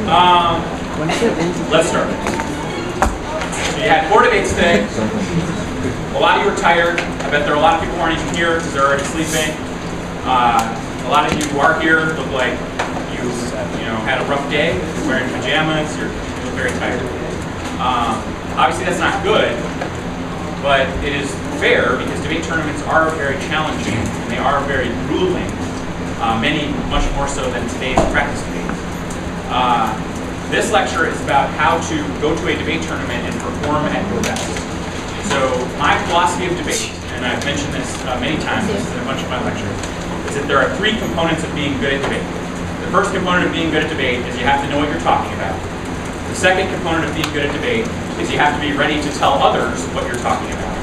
Let's start. So you had 4 debates today. A lot of you are tired. I bet there are a lot of people who aren't even here because they're already sleeping. A lot of you who are here look like you had a rough day. You're wearing pajamas. You look very tired. Obviously, that's not good, but it is fair because debate tournaments are very challenging and they are very grueling. Many much more so than today's practice debates. This lecture is about how to go to a debate tournament and perform at your best. So my philosophy of debate, and I've mentioned this many times in a bunch of my lectures, is that there are 3 components of being good at debate. The first component of being good at debate is you have to know what you're talking about. The second component of being good at debate is you have to be ready to tell others what you're talking about.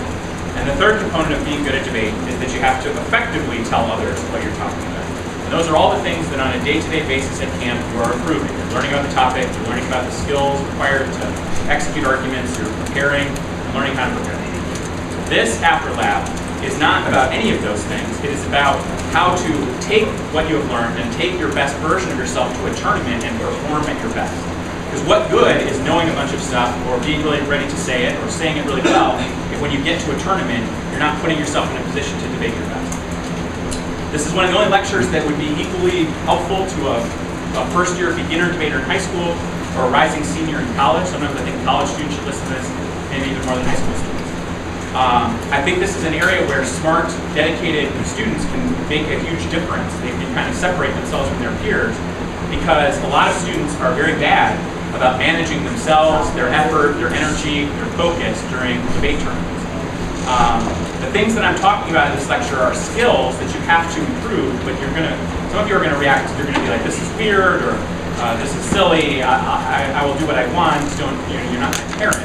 And the third component of being good at debate is that you have to effectively tell others what you're talking about. And those are all the things that on a day-to-day basis at camp you are improving. You're learning about the topic, you're learning about the skills required to execute arguments, you're preparing, and learning how to prepare. This After Lab is not about any of those things. It is about how to take what you have learned and take your best version of yourself to a tournament and perform at your best. Because what good is knowing a bunch of stuff or being really ready to say it or saying it really well if when you get to a tournament, you're not putting yourself in a position to debate your best. This is one of the only lectures that would be equally helpful to a first-year beginner debater in high school or a rising senior in college. Sometimes I think college students should listen to this, maybe even more than high school students. I think this is an area where smart, dedicated students can make a huge difference. They can kind of separate themselves from their peers because a lot of students are very bad about managing themselves, their effort, their energy, their focus during debate tournaments. The things that I'm talking about in this lecture are skills that you have to improve, but some of you are going to react, you're going to be like, this is weird, or this is silly, I will do what I want, you're not my parent.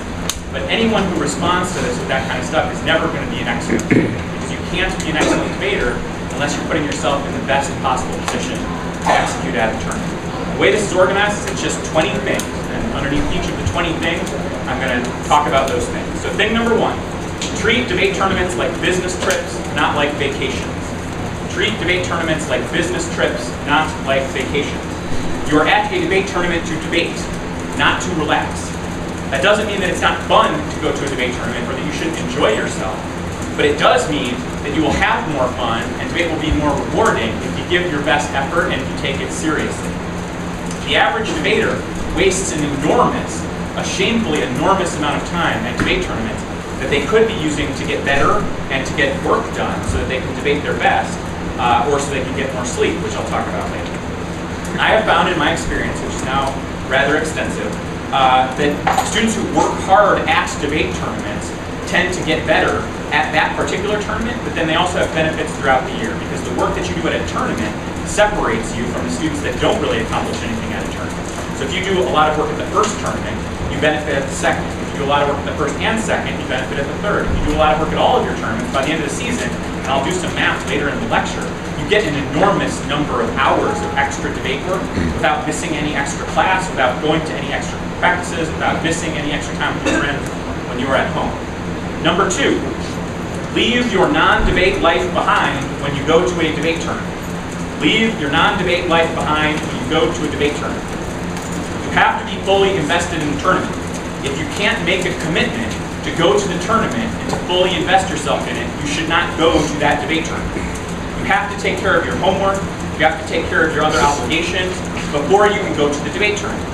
But anyone who responds to this with that kind of stuff is never going to be an excellent debater, because you can't be an excellent debater unless you're putting yourself in the best possible position to execute at the tournament. The way this is organized is it's just 20 things, and underneath each of the 20 things, I'm going to talk about those things. So thing number 1, treat debate tournaments like business trips, not like vacations. Treat debate tournaments like business trips, not like vacations. You are at a debate tournament to debate, not to relax. That doesn't mean that it's not fun to go to a debate tournament or that you shouldn't enjoy yourself, but it does mean that you will have more fun and debate will be more rewarding if you give your best effort and if you take it seriously. The average debater wastes an enormous, a shamefully enormous amount of time at debate tournaments that they could be using to get better and to get work done so that they can debate their best or so they can get more sleep, which I'll talk about later. I have found in my experience, which is now rather extensive, that students who work hard at debate tournaments tend to get better at that particular tournament, but then they also have benefits throughout the year because the work that you do at a tournament separates you from the students that don't really accomplish anything at a tournament. So if you do a lot of work at the first tournament, you benefit at the second. If you do a lot of work at the first and second, you benefit at the third. If you do a lot of work at all of your tournaments, by the end of the season, and I'll do some math later in the lecture, you get an enormous number of hours of extra debate work without missing any extra class, without going to any extra practices, without missing any extra time with your friends when you are at home. Number 2, leave your non-debate life behind when you go to a debate tournament. Leave your non-debate life behind when you go to a debate tournament. You have to be fully invested in the tournament. If you can't make a commitment to go to the tournament and to fully invest yourself in it, you should not go to that debate tournament. You have to take care of your homework, you have to take care of your other obligations before you can go to the debate tournament.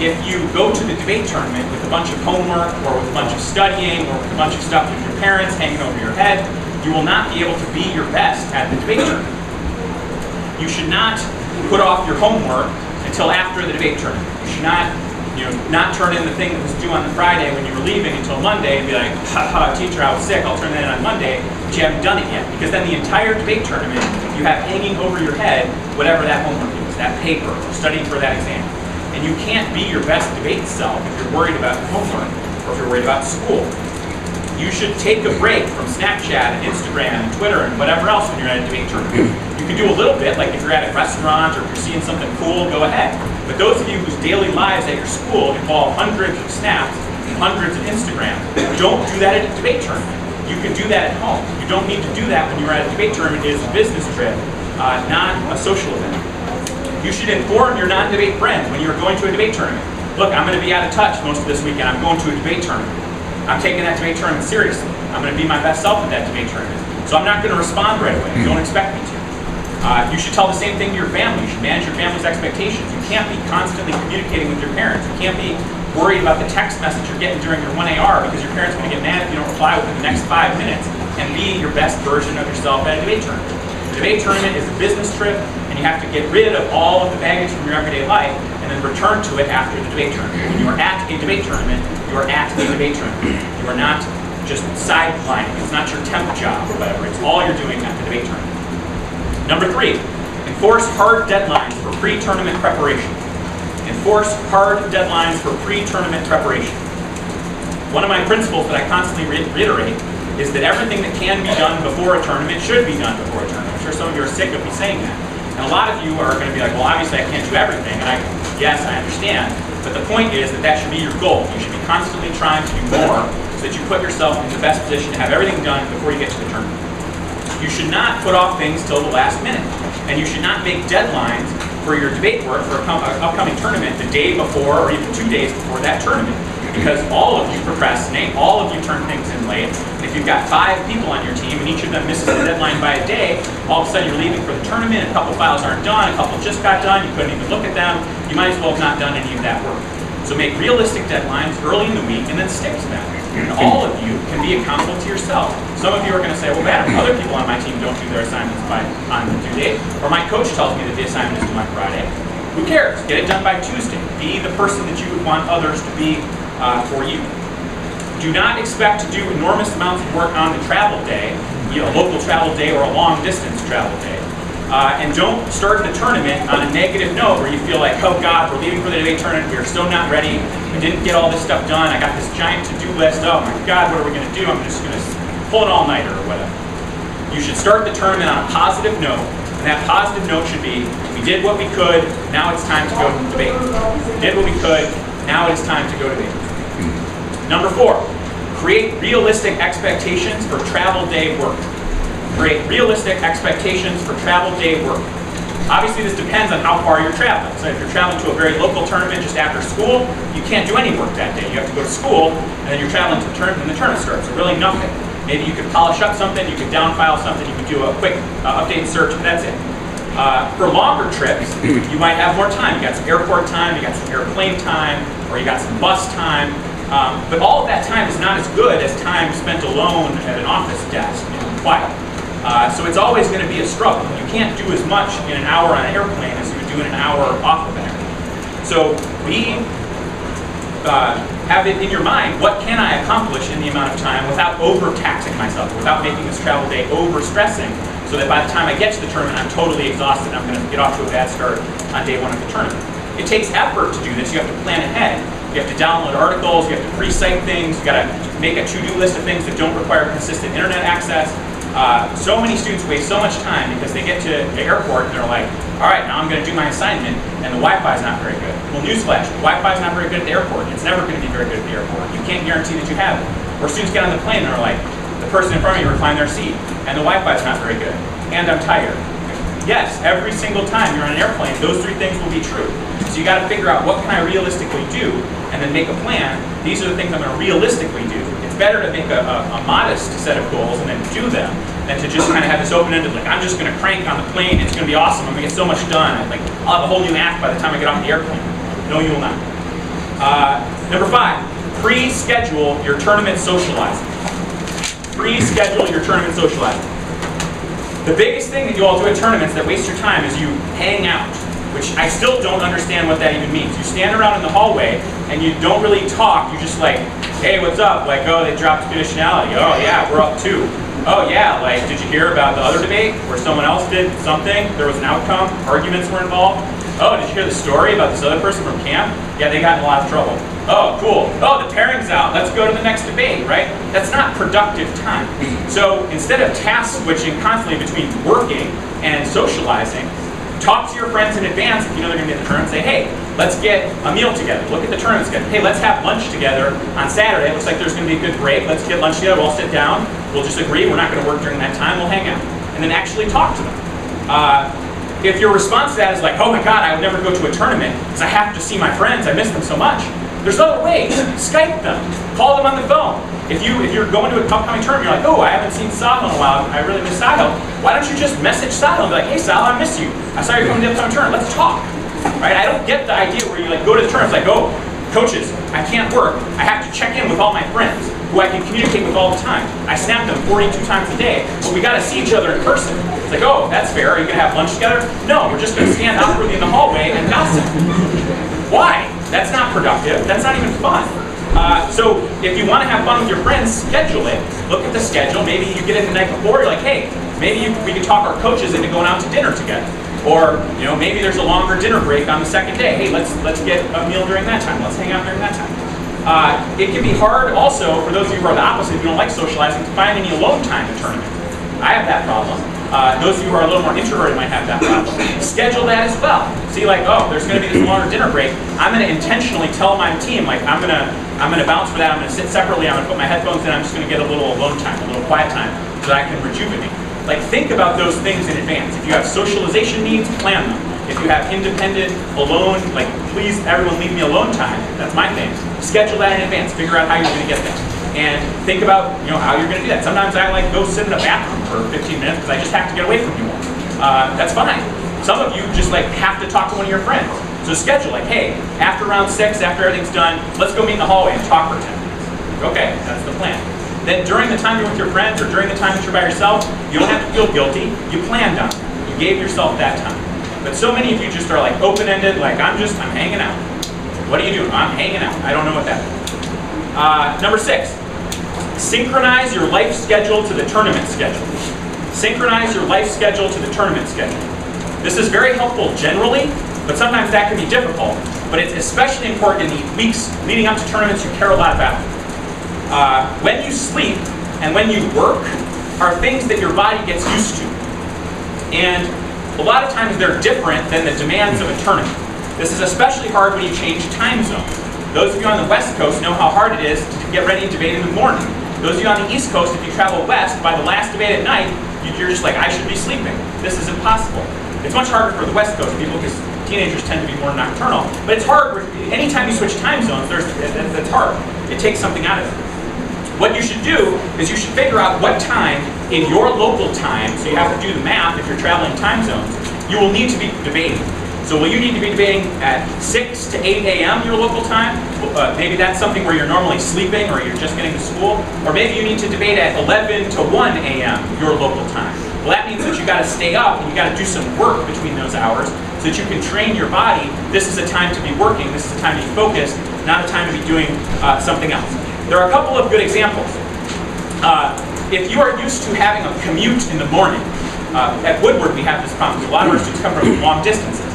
If you go to the debate tournament with a bunch of homework or with a bunch of studying or with a bunch of stuff with your parents hanging over your head, you will not be able to be your best at the debate tournament. You should not put off your homework until after the debate tournament. You should not turn in the thing that was due on the Friday when you were leaving until Monday and be like, haha, teacher, I was sick, I'll turn that in on Monday, but you haven't done it yet. Because then the entire debate tournament, you have hanging over your head whatever that homework is, that paper, or studying for that exam. And you can't be your best debate self if you're worried about homework or if you're worried about school. You should take a break from Snapchat and Instagram and Twitter and whatever else when you're at a debate tournament. You can do a little bit, like if you're at a restaurant or if you're seeing something cool, go ahead. But those of you whose daily lives at your school involve hundreds of snaps and hundreds of Instagrams, don't do that at a debate tournament. You can do that at home. You don't need to do that when you're at a debate tournament. It is a business trip, not a social event. You should inform your non-debate friends when you're going to a debate tournament. Look, I'm going to be out of touch most of this weekend. I'm going to a debate tournament. I'm taking that debate tournament seriously. I'm going to be my best self in that debate tournament. So I'm not going to respond right away. Don't expect me to. You should tell the same thing to your family. You should manage your family's expectations. You can't be constantly communicating with your parents. You can't be worried about the text message you're getting during your 1AR because your parents are going to get mad if you don't reply within the next 5 minutes, and be your best version of yourself at a debate tournament. The debate tournament is a business trip, and you have to get rid of all of the baggage from your everyday life and then return to it after the debate tournament. When you are at a debate tournament, you are at a debate tournament. You are not just sidelining. It's not your temp job or whatever. It's all you're doing at the debate tournament. Number 3, enforce hard deadlines for pre-tournament preparation. Enforce hard deadlines for pre-tournament preparation. One of my principles that I constantly reiterate is that everything that can be done before a tournament should be done before a tournament. I'm sure some of you are sick of me saying that. And a lot of you are going to be like, well, obviously I can't do everything. And yes, I understand. But the point is that should be your goal. You should be constantly trying to do more so that you put yourself in the best position to have everything done before you get to the tournament. You should not put off things till the last minute. And you should not make deadlines for your debate work for an upcoming tournament the day before or even 2 days before that tournament. Because all of you procrastinate, all of you turn things in late. And if you've got 5 people on your team and each of them misses the deadline by a day, all of a sudden you're leaving for the tournament, a couple files aren't done, a couple just got done, you couldn't even look at them. You might as well have not done any of that work. So make realistic deadlines early in the week and then stick to them. And all of you can be accountable to yourself. Some of you are going to say, well, Batterman, other people on my team don't do their assignments on the due date, or my coach tells me that the assignment is due on Friday. Who cares? Get it done by Tuesday. Be the person that you would want others to be for you. Do not expect to do enormous amounts of work on the travel day, a local travel day or a long distance travel day. And don't start the tournament on a negative note where you feel like, oh God, we're leaving for the debate tournament, we're still not ready, we didn't get all this stuff done, I got this giant to-do list, oh my God, what are we going to do? I'm just going to pull an all-nighter or whatever. You should start the tournament on a positive note, and that positive note should be, we did what we could, now it's time to go to debate. We did what we could, now it is time to go to debate. Number 4, create realistic expectations for travel day work. Create realistic expectations for travel day work. Obviously, this depends on how far you're traveling. So if you're traveling to a very local tournament just after school, you can't do any work that day. You have to go to school, and then you're traveling to the tournament, and the tournament starts. So really nothing. Maybe you could polish up something, you could downfile something, you could do a quick update search, but that's it. For longer trips, you might have more time. You got some airport time, you got some airplane time, or you got some bus time. But all of that time is not as good as time spent alone at an office desk in quiet. So it's always going to be a struggle. You can't do as much in an hour on an airplane as you would do in an hour off of an airplane. So we have it in your mind, what can I accomplish in the amount of time without overtaxing myself, without making this travel day over-stressing, so that by the time I get to the tournament, I'm totally exhausted. I'm going to get off to a bad start on day 1 of the tournament. It takes effort to do this. You have to plan ahead. You have to download articles. You have to pre-cite things. You got to make a to-do list of things that don't require consistent internet access. So many students waste so much time because they get to the airport and they're like, all right, now I'm going to do my assignment, and the Wi-Fi is not very good. Well, newsflash, the Wi-Fi is not very good at the airport. It's never going to be very good at the airport. You can't guarantee that you have it. Or students get on the plane and are like, the person in front of you reclined their seat, and the Wi-Fi is not very good, and I'm tired. Yes, every single time you're on an airplane, those 3 things will be true. So you got to figure out what can I realistically do, and then make a plan. These are the things I'm going to realistically do. It's better to make a modest set of goals and then do them than to just kind of have this open-ended, like, I'm just going to crank on the plane, it's going to be awesome, I'm going to get so much done, like, I'll have a whole new act by the time I get off the airplane. No, you will not. Number 5, pre-schedule your tournament socializing. Pre-schedule your tournament socializing. The biggest thing that you all do at tournaments that waste your time is you hang out, which I still don't understand what that even means. You stand around in the hallway and you don't really talk, you just like, hey, what's up? Like, oh, they dropped conditionality. Oh, yeah, we're up 2. Oh, yeah, like, did you hear about the other debate where someone else did something, there was an outcome, arguments were involved? Oh, did you hear the story about this other person from camp? Yeah, they got in a lot of trouble. Oh, cool. Oh, the pairing's out. Let's go to the next debate, right? That's not productive time. So instead of task switching constantly between working and socializing, talk to your friends in advance if you know they're going to be at the tournament. Say, hey, let's get a meal together. Look at the tournament schedule. Hey, let's have lunch together on Saturday. It looks like there's going to be a good break. Let's get lunch together. We'll all sit down. We'll just agree we're not going to work during that time. We'll hang out. And then actually talk to them. If your response to that is like, oh my God, I would never go to a tournament because I have to see my friends, I miss them so much. There's other ways. Skype them. Call them on the phone. If you're going to an upcoming tournament, you're like, oh, I haven't seen Sahil in a while, I really miss Sahil. Why don't you just message Sahil and be like, hey Sahil, I miss you. I saw you coming to the upcoming tournament, let's talk. Right? I don't get the idea where you like go to the tournament, it's like, oh, coaches, I can't work. I have to check in with all my friends who I can communicate with all the time. I snap them 42 times a day, but we gotta see each other in person. It's like, oh, that's fair. Are you gonna have lunch together? No, we're just gonna stand awkwardly in the hallway and gossip. Why? That's not productive. That's not even fun. So if you want to have fun with your friends, schedule it. Look at the schedule. Maybe you get it the night before. You're like, hey, maybe we can talk our coaches into going out to dinner together. Or maybe there's a longer dinner break on the second day. Hey, let's get a meal during that time. Let's hang out during that time. It can be hard also for those of you who are the opposite, if you don't like socializing, to find any alone time in tournament. I have that problem. Those of you who are a little more introverted might have that problem. Schedule that as well. See, like, oh, there's going to be this longer dinner break. I'm going to intentionally tell my team, like, I'm going to bounce for that. I'm going to sit separately. I'm going to put my headphones in. I'm just going to get a little alone time, a little quiet time, so that I can rejuvenate. Like, think about those things in advance. If you have socialization needs, plan them. If you have independent, alone, like, please, everyone leave me alone time, that's my thing. Schedule that in advance. Figure out how you're going to get that. And think about, how you're going to do that. Sometimes I like go sit in a bathroom for 15 minutes because I just have to get away from you all. That's fine. Some of you just like have to talk to one of your friends. So schedule, like, hey, after round 6, after everything's done, let's go meet in the hallway and talk for 10 minutes. Okay, that's the plan. Then during the time you're with your friends or during the time that you're by yourself, you don't have to feel guilty. You planned on it. You gave yourself that time. But so many of you just are like open-ended, like I'm hanging out. What are you doing? I'm hanging out. I don't know what that is. Number 6, synchronize your life schedule to the tournament schedule. Synchronize your life schedule to the tournament schedule. This is very helpful generally, but sometimes that can be difficult. But it's especially important in the weeks leading up to tournaments you care a lot about. When you sleep and when you work are things that your body gets used to. And a lot of times they're different than the demands of a tournament. This is especially hard when you change time zones. Those of you on the West Coast know how hard it is to get ready and debate in the morning. Those of you on the East Coast, if you travel west, by the last debate at night, you're just like, I should be sleeping. This is impossible. It's much harder for the West Coast people because teenagers tend to be more nocturnal. But it's hard. Anytime you switch time zones, that's hard. It takes something out of it. What you should do is you should figure out what time in your local time, so you have to do the math if you're traveling time zones, you will need to be debating. So will you need to be debating at 6 to 8 a.m. your local time? Maybe that's something where you're normally sleeping or you're just getting to school. Or maybe you need to debate at 11 to 1 a.m. your local time. Well, that means that you got to stay up and you got to do some work between those hours so that you can train your body. This is a time to be working. This is a time to be focused, not a time to be doing something else. There are a couple of good examples. If you are used to having a commute in the morning, at Woodward we have this problem because a lot of our students come from long distances.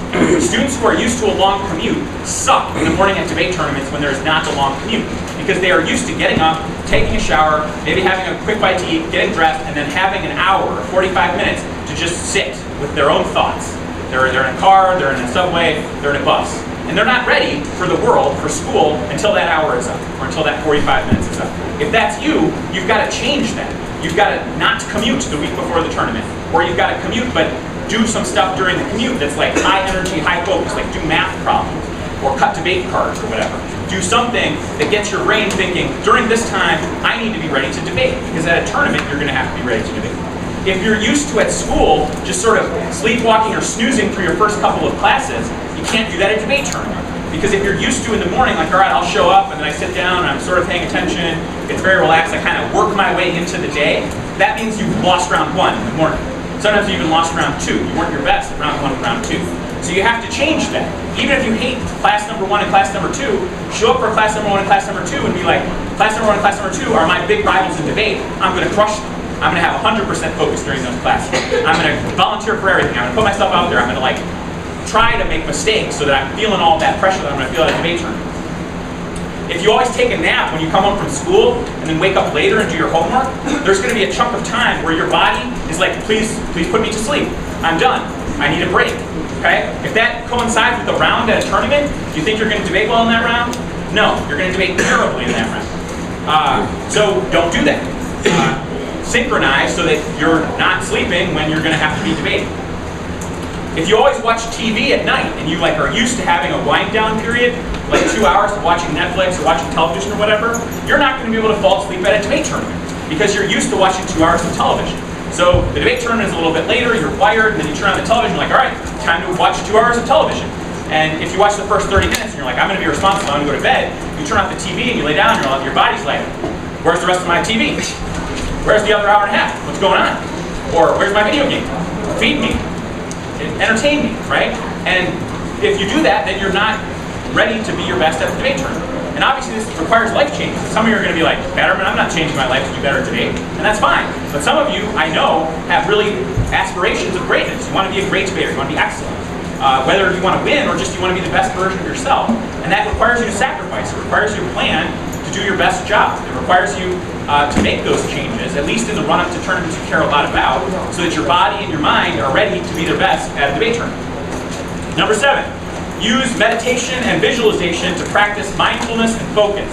Students who are used to a long commute suck in the morning at debate tournaments when there's not a long commute because they are used to getting up, taking a shower, maybe having a quick bite to eat, getting dressed, and then having an hour or 45 minutes to just sit with their own thoughts. They're in a car, they're in a subway, they're in a bus. And they're not ready for the world, for school, until that hour is up, or until that 45 minutes is up. If that's you, you've got to change that. You've got to not commute the week before the tournament, or you've got to commute but do some stuff during the commute that's like high energy, high focus, like do math problems, or cut debate cards or whatever. Do something that gets your brain thinking, during this time, I need to be ready to debate, because at a tournament, you're going to have to be ready to debate. If you're used to at school just sort of sleepwalking or snoozing for your first couple of classes, you can't do that at debate tournament. Because if you're used to in the morning, like, all right, I'll show up and then I sit down and I'm sort of paying attention, it's very relaxed, I kind of work my way into the day, that means you've lost round 1 in the morning. Sometimes you even lost round 2. You weren't your best at round 1 and round 2. So you have to change that. Even if you hate class number 1 and class number 2, show up for class number 1 and class number 2 and be like, class number 1 and class number 2 are my big rivals in debate, I'm going to crush them. I'm going to have 100% focus during those classes. I'm going to volunteer for everything. I'm going to put myself out there. I'm going to try to make mistakes so that I'm feeling all that pressure that I'm going to feel at a debate tournament. If you always take a nap when you come home from school and then wake up later and do your homework, there's going to be a chunk of time where your body is like, please put me to sleep. I'm done. I need a break. Okay? If that coincides with a round at a tournament, do you think you're going to debate well in that round? No, you're going to debate terribly in that round. So don't do that. Synchronize so that you're not sleeping when you're going to have to be debating. If you always watch TV at night and you like are used to having a wind down period, like 2 hours of watching Netflix or watching television or whatever, you're not going to be able to fall asleep at a debate tournament because you're used to watching 2 hours of television. So the debate tournament is a little bit later, you're wired, and then you turn on the television, like, all right, time to watch 2 hours of television. And if you watch the first 30 minutes and you're like, I'm going to be responsible, I'm going to go to bed, you turn off the TV and you lay down, and your body's like, where's the rest of my TV? Where's the other hour and a half? What's going on? Or where's my video game? Feed me. Entertain me, right? And if you do that, then you're not ready to be your best at the debate tournament. And obviously this requires life change. Some of you are going to be like, Batterman, I'm not changing my life to do better at debate. And that's fine. But some of you, I know, have really aspirations of greatness. You want to be a great debater. You want to be excellent. Whether you want to win or just you want to be the best version of yourself. And that requires you to sacrifice. It requires you to plan to do your best job. It requires you to make those changes, at least in the run-up to tournaments you care a lot about, so that your body and your mind are ready to be their best at a debate tournament. Number 7, use meditation and visualization to practice mindfulness and focus.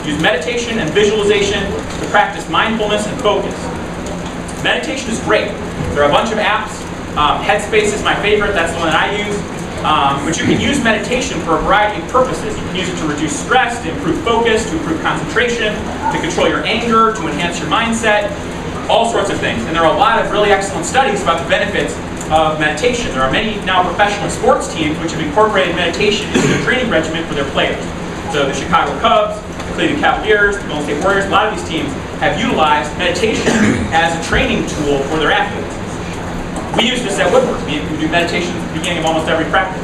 Use meditation and visualization to practice mindfulness and focus. Meditation is great. There are a bunch of apps. Headspace is my favorite. That's the one that I use. But you can use meditation for a variety of purposes. You can use it to reduce stress, to improve focus, to improve concentration, to control your anger, to enhance your mindset, all sorts of things. And there are a lot of really excellent studies about the benefits of meditation. There are many now professional sports teams which have incorporated meditation into their training regimen for their players. So the Chicago Cubs, the Cleveland Cavaliers, the Golden State Warriors, a lot of these teams have utilized meditation as a training tool for their athletes. We use this at Woodward. We do meditation at the beginning of almost every practice.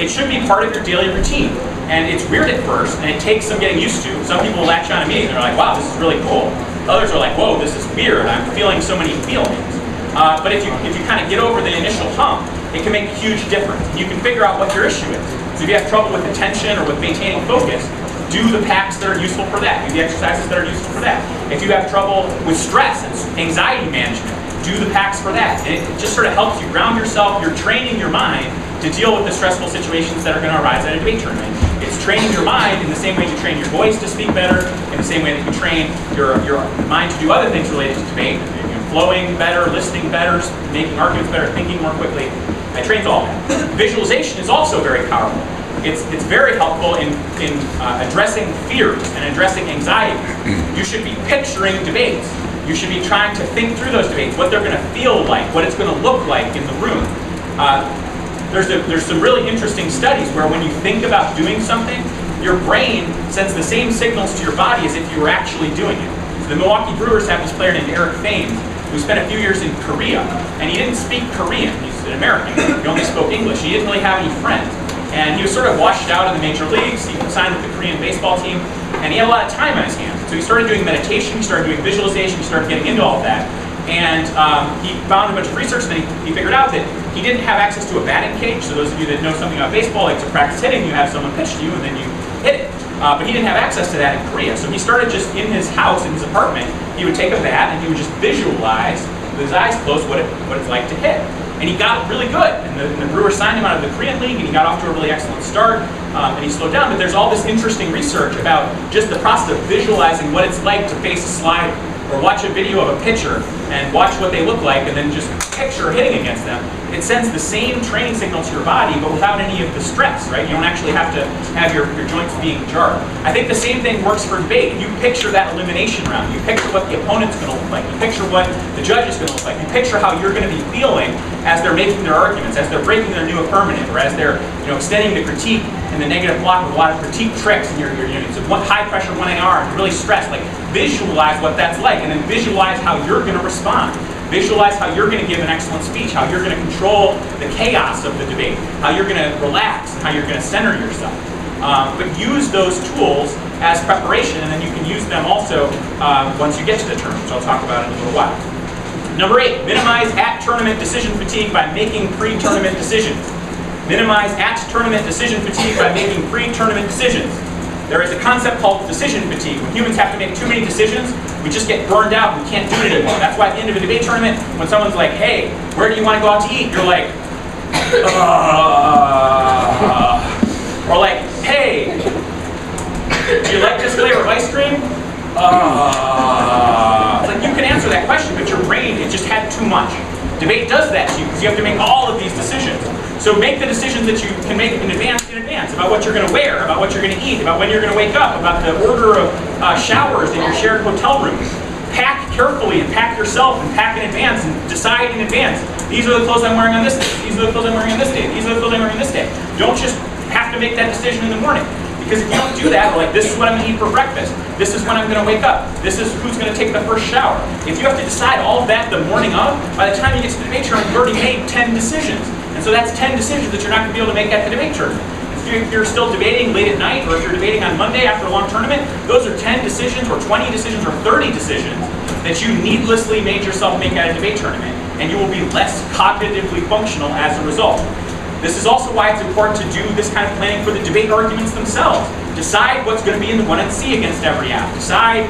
It should be part of your daily routine. And it's weird at first, and it takes some getting used to. Some people latch on immediately, and they're like, wow, this is really cool. Others are like, whoa, this is weird. I'm feeling so many feelings. But if you kind of get over the initial hump, it can make a huge difference. You can figure out what your issue is. So if you have trouble with attention or with maintaining focus, do the packs that are useful for that. Do the exercises that are useful for that. If you have trouble with stress and anxiety management, do the packs for that. And it just sort of helps you ground yourself. You're training your mind to deal with the stressful situations that are going to arise at a debate tournament. It's training your mind in the same way you train your voice to speak better, in the same way that you train your mind to do other things related to debate. Flowing better, listening better, making arguments better, thinking more quickly. It trains all that. Visualization is also very powerful. It's very helpful in addressing fears and addressing anxiety. You should be picturing debates. You should be trying to think through those debates, what they're going to feel like, what it's going to look like in the room. There's some really interesting studies where when you think about doing something, your brain sends the same signals to your body as if you were actually doing it. So the Milwaukee Brewers have this player named Eric Thames who spent a few years in Korea, and he didn't speak Korean. He's an American. He only spoke English. He didn't really have any friends. And he was sort of washed out of the major leagues. He signed with the Korean baseball team, and he had a lot of time on his hands. So he started doing meditation, he started doing visualization, he started getting into all of that. And he found a bunch of research, and then he figured out that he didn't have access to a batting cage. So those of you that know something about baseball, like to practice hitting, you have someone pitch to you, and then you hit it. But he didn't have access to that in Korea. So he started just in his house, in his apartment, he would take a bat, and he would just visualize, with his eyes closed, what it's like to hit. And he got really good. And the Brewers signed him out of the Korean League, and he got off to a really excellent start, and he slowed down. But there's all this interesting research about just the process of visualizing what it's like to face a slider, or watch a video of a pitcher and watch what they look like, and then just picture hitting against them. It sends the same training signal to your body, but without any of the stress, right? You don't actually have to have your joints being jarred. I think the same thing works for debate. You picture that elimination round. You picture what the opponent's going to look like. You picture what the judge is going to look like. You picture how you're going to be feeling as they're making their arguments, as they're breaking their new affirmative, or as they're extending the critique and the negative block with a lot of critique tricks. And you're so high pressure 1AR, and really stressed. Like, visualize what that's like, and then visualize how you're going to respond. Visualize how you're going to give an excellent speech, how you're going to control the chaos of the debate, how you're going to relax, and how you're going to center yourself. But use those tools as preparation, and then you can use them also once you get to the tournament, which I'll talk about in a little while. Number 8, minimize at-tournament decision fatigue by making pre-tournament decisions. Minimize at-tournament decision fatigue by making pre-tournament decisions. There is a concept called decision fatigue. When humans have to make too many decisions, we just get burned out. We can't do it anymore. That's why at the end of a debate tournament, when someone's like, hey, where do you want to go out to eat? You're like, or like, hey, do you like this flavor of ice cream? It's like, you can answer that question, but your brain, it just had too much. Debate does that to you because you have to make all of these decisions. So make the decisions that you can make in advance about what you're going to wear, about what you're going to eat, about when you're going to wake up, about the order of showers in your shared hotel rooms. Pack carefully and pack yourself and pack in advance and decide in advance. These are the clothes I'm wearing on this day. These are the clothes I'm wearing on this day. These are the clothes I'm wearing on this day. Don't just have to make that decision in the morning. Because if you don't do that, like this is what I'm going to eat for breakfast. This is when I'm going to wake up. This is who's going to take the first shower. If you have to decide all of that the morning of, by the time you get to the debate tournament, you've already made 10 decisions. And so that's 10 decisions that you're not going to be able to make at the debate tournament. If you're still debating late at night, or if you're debating on Monday after a long tournament, those are 10 decisions, or 20 decisions, or 30 decisions that you needlessly made yourself make at a debate tournament, and you will be less cognitively functional as a result. This is also why it's important to do this kind of planning for the debate arguments themselves. Decide what's going to be in the 1 and C against every app. Decide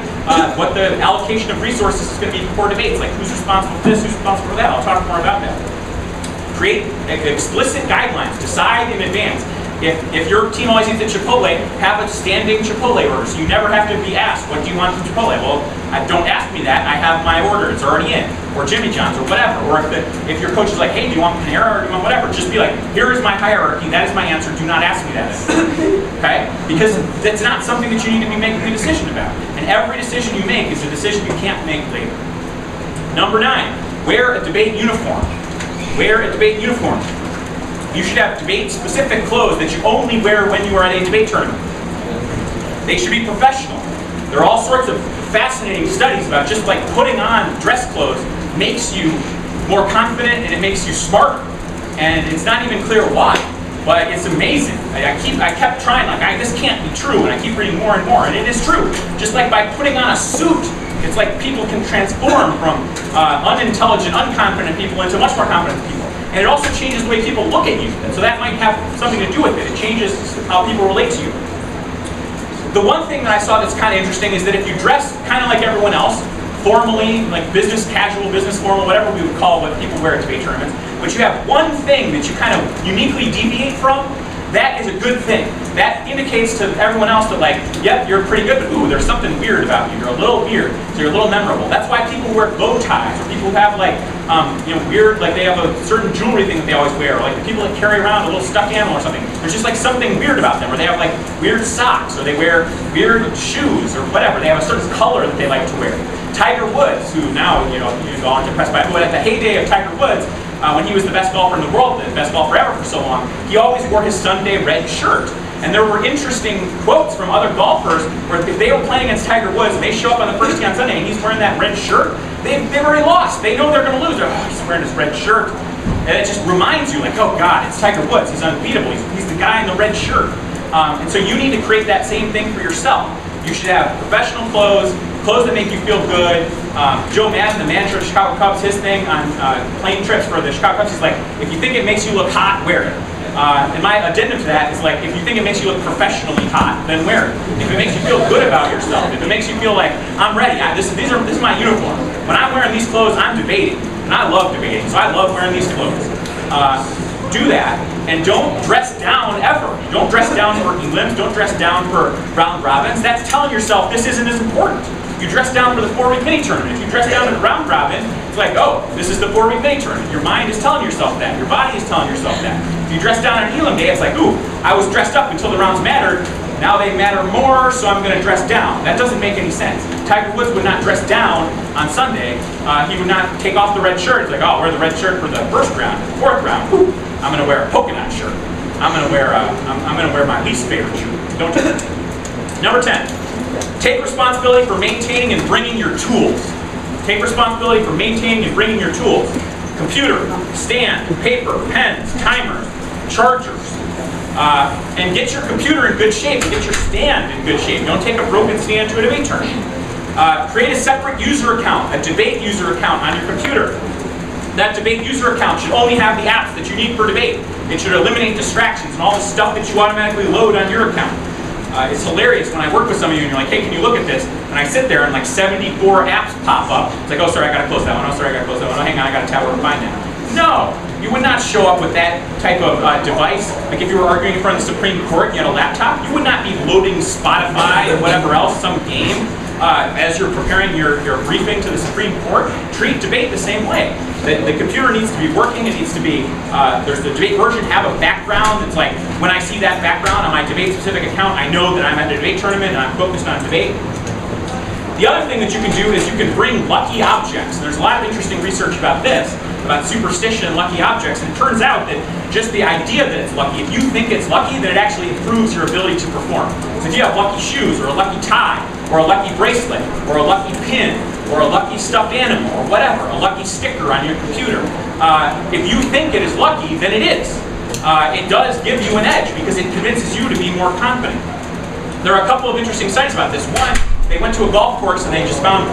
what the allocation of resources is going to be for debates, like who's responsible for this, who's responsible for that. I'll talk more about that. Create explicit guidelines. Decide in advance. If your team always eats at Chipotle, have a standing Chipotle order. So you never have to be asked, what do you want from Chipotle? Well, don't ask me that. I have my order. It's already in. Or Jimmy John's or whatever. Or if your coach is like, hey, do you want Panera or do you want whatever? Just be like, here is my hierarchy. That is my answer. Do not ask me that. Okay? Because that's not something that you need to be making a decision about. And every decision you make is a decision you can't make later. Number 9, wear a debate uniform. Wear a debate uniform. You should have debate-specific clothes that you only wear when you are at a debate tournament. They should be professional. There are all sorts of fascinating studies about just like putting on dress clothes makes you more confident and it makes you smarter. And it's not even clear why, but it's amazing. I kept trying, like, this can't be true, and I keep reading more and more, and it is true. Just like by putting on a suit, it's like people can transform from unintelligent, unconfident people into much more confident people. And it also changes the way people look at you. And so that might have something to do with it. It changes how people relate to you. The one thing that I saw that's kind of interesting is that if you dress kind of like everyone else, formally, like business casual, business formal, whatever we would call what people wear at debate tournaments, but you have one thing that you kind of uniquely deviate from, that is a good thing. That indicates to everyone else that, like, yep, you're pretty good, but ooh, there's something weird about you. You're a little weird, so you're a little memorable. That's why people wear bow ties, or people who have like, weird, like they have a certain jewelry thing that they always wear, or like the people that carry around a little stuffed animal or something. There's just like something weird about them, or they have like weird socks, or they wear weird shoes, or whatever. They have a certain color that they like to wear. Tiger Woods, who now, you go on to press by, but at the heyday of Tiger Woods, when he was the best golfer in the world, the best golfer ever for so long, he always wore his Sunday red shirt. And there were interesting quotes from other golfers where if they were playing against Tiger Woods and they show up on the first tee on Sunday and he's wearing that red shirt, they've already lost. They know they're going to lose. Oh, he's wearing his red shirt. And it just reminds you, like, oh God, it's Tiger Woods. He's unbeatable. He's the guy in the red shirt. And so you need to create that same thing for yourself. You should have professional clothes that make you feel good. Joe Madden, the manager of the Chicago Cubs, his thing on plane trips for the Chicago Cubs, he's like, if you think it makes you look hot, wear it. And my addendum to that is like, if you think it makes you look professionally hot, then wear it. If it makes you feel good about yourself, if it makes you feel like, I'm ready, this is my uniform. When I'm wearing these clothes, I'm debating. And I love debating, so I love wearing these clothes. Do that, and don't dress down ever. Don't dress down for elims, don't dress down for round robins. That's telling yourself this isn't as important. You dress down for the 4-week mini tournament. If you dress down at round robin, it's like, oh, this is the 4-week mini tournament. Your mind is telling yourself that. Your body is telling yourself that. If you dress down on Elam Day, it's like, ooh, I was dressed up until the rounds mattered. Now they matter more, so I'm going to dress down. That doesn't make any sense. Tiger Woods would not dress down on Sunday. He would not take off the red shirt. It's like, oh, I'll wear the red shirt for the first round, the 4th round. Ooh, I'm going to wear a polka dot shirt. I'm going to wear my least favorite shirt. Don't do that. Number 10. Take responsibility for maintaining and bringing your tools. Take responsibility for maintaining and bringing your tools. Computer, stand, paper, pens, timers, chargers. And get your computer in good shape. Get your stand in good shape. Don't take a broken stand to a debate tournament. Create a separate user account, a debate user account on your computer. That debate user account should only have the apps that you need for debate. It should eliminate distractions and all the stuff that you automatically load on your account. It's hilarious when I work with some of you and you're like, hey, can you look at this? And I sit there and like 74 apps pop up. It's like, oh, sorry, I gotta close that one. Oh, sorry, I gotta close that one. Oh, hang on, I gotta tab where to find that. No, you would not show up with that type of device. Like if you were arguing in front of the Supreme Court and you had a laptop, you would not be loading Spotify or whatever else, some game. as you're preparing your briefing to the Supreme Court, treat debate the same way. The computer needs to be working. It needs to be, there's the debate version, have a background. It's like, when I see that background on my debate-specific account, I know that I'm at a debate tournament and I'm focused on debate. The other thing that you can do is you can bring lucky objects. And there's a lot of interesting research about this, about superstition and lucky objects. And it turns out that just the idea that it's lucky, if you think it's lucky, that it actually improves your ability to perform. So if you have lucky shoes, or a lucky tie, or a lucky bracelet, or a lucky pin, or a lucky stuffed animal, or whatever, a lucky sticker on your computer, if you think it is lucky, then it is. It does give you an edge because it convinces you to be more confident. There are a couple of interesting studies about this. One, they went to a golf course and they just found,